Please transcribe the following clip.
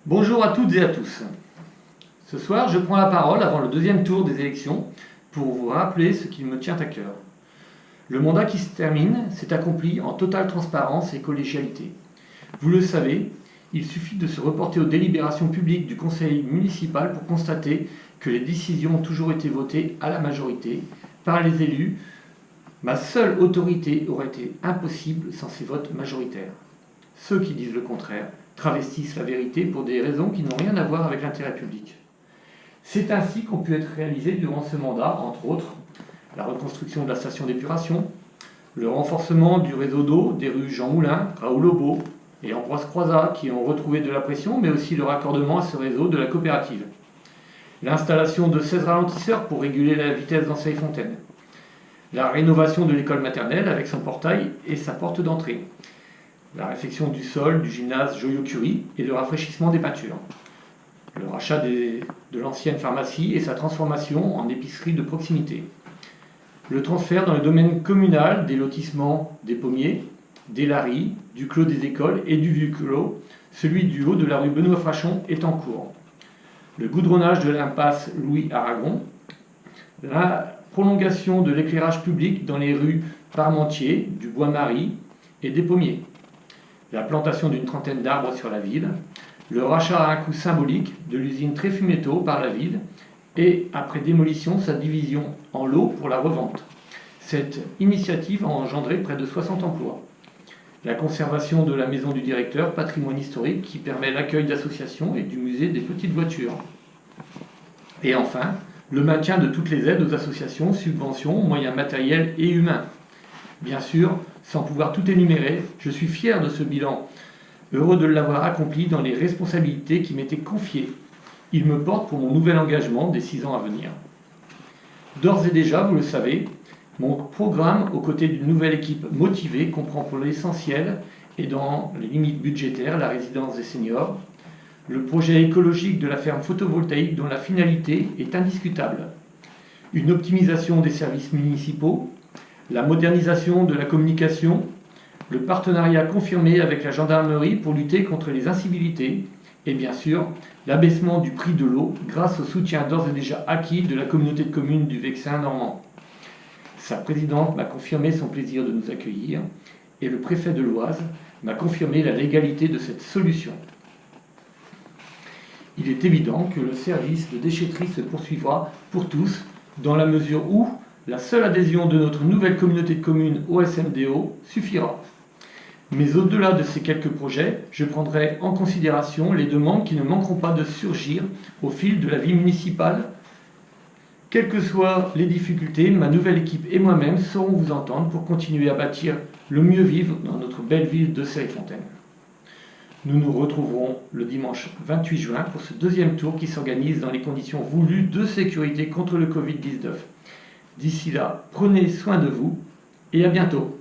Bonjour à toutes et à tous. Ce soir, je prends la parole avant le deuxième tour des élections pour vous rappeler ce qui me tient à cœur. Le mandat qui se termine s'est accompli en totale transparence et collégialité. Vous le savez, il suffit de se reporter aux délibérations publiques du conseil municipal pour constater que les décisions ont toujours été votées à la majorité par les élus. Ma seule autorité aurait été impossible sans ces votes majoritaires. Ceux qui disent le contraire travestissent la vérité pour des raisons qui n'ont rien à voir avec l'intérêt public. C'est ainsi qu'ont pu être réalisés durant ce mandat, entre autres, la reconstruction de la station d'épuration, le renforcement du réseau d'eau des rues Jean Moulin, Raoul Aubeau et Ambroise Croizat qui ont retrouvé de la pression, mais aussi le raccordement à ce réseau de la coopérative. L'installation de 16 ralentisseurs pour réguler la vitesse dans Fontaine. La rénovation de l'école maternelle avec son portail et sa porte d'entrée. La réfection du sol du gymnase Joyaux-Curie et le rafraîchissement des peintures. Le rachat de l'ancienne pharmacie et sa transformation en épicerie de proximité. Le transfert dans le domaine communal des lotissements des Pommiers, des Laris, du Clos des Écoles et du Vieux Clos, celui du haut de la rue Benoît-Frachon est en cours. Le goudronnage de l'impasse Louis-Aragon, la prolongation de l'éclairage public dans les rues Parmentier, du Bois-Marie et des Pommiers, la plantation d'une trentaine d'arbres sur la ville, le rachat à un coût symbolique de l'usine Tréfumétaux par la ville et, après démolition, sa division en lots pour la revente. Cette initiative a engendré près de 60 emplois. La conservation de la maison du directeur, patrimoine historique qui permet l'accueil d'associations et du musée des petites voitures. Et enfin, le maintien de toutes les aides aux associations, subventions, moyens matériels et humains. Bien sûr, sans pouvoir tout énumérer, je suis fier de ce bilan, heureux de l'avoir accompli dans les responsabilités qui m'étaient confiées. Il me porte pour mon nouvel engagement des 6 ans à venir. D'ores et déjà, vous le savez, mon programme, aux côtés d'une nouvelle équipe motivée, comprend pour l'essentiel, et dans les limites budgétaires, la résidence des seniors, le projet écologique de la ferme photovoltaïque dont la finalité est indiscutable, une optimisation des services municipaux, la modernisation de la communication, le partenariat confirmé avec la gendarmerie pour lutter contre les incivilités et bien sûr l'abaissement du prix de l'eau grâce au soutien d'ores et déjà acquis de la communauté de communes du Vexin normand. Sa présidente m'a confirmé son plaisir de nous accueillir et le préfet de l'Oise m'a confirmé la légalité de cette solution. Il est évident que le service de déchetterie se poursuivra pour tous dans la mesure où la seule adhésion de notre nouvelle communauté de communes au SMDO suffira. Mais au-delà de ces quelques projets, je prendrai en considération les demandes qui ne manqueront pas de surgir au fil de la vie municipale. Quelles que soient les difficultés, ma nouvelle équipe et moi-même saurons vous entendre pour continuer à bâtir le mieux vivre dans notre belle ville de Fontaine. Nous nous retrouverons le dimanche 28 juin pour ce deuxième tour qui s'organise dans les conditions voulues de sécurité contre le Covid-19. D'ici là, prenez soin de vous et à bientôt.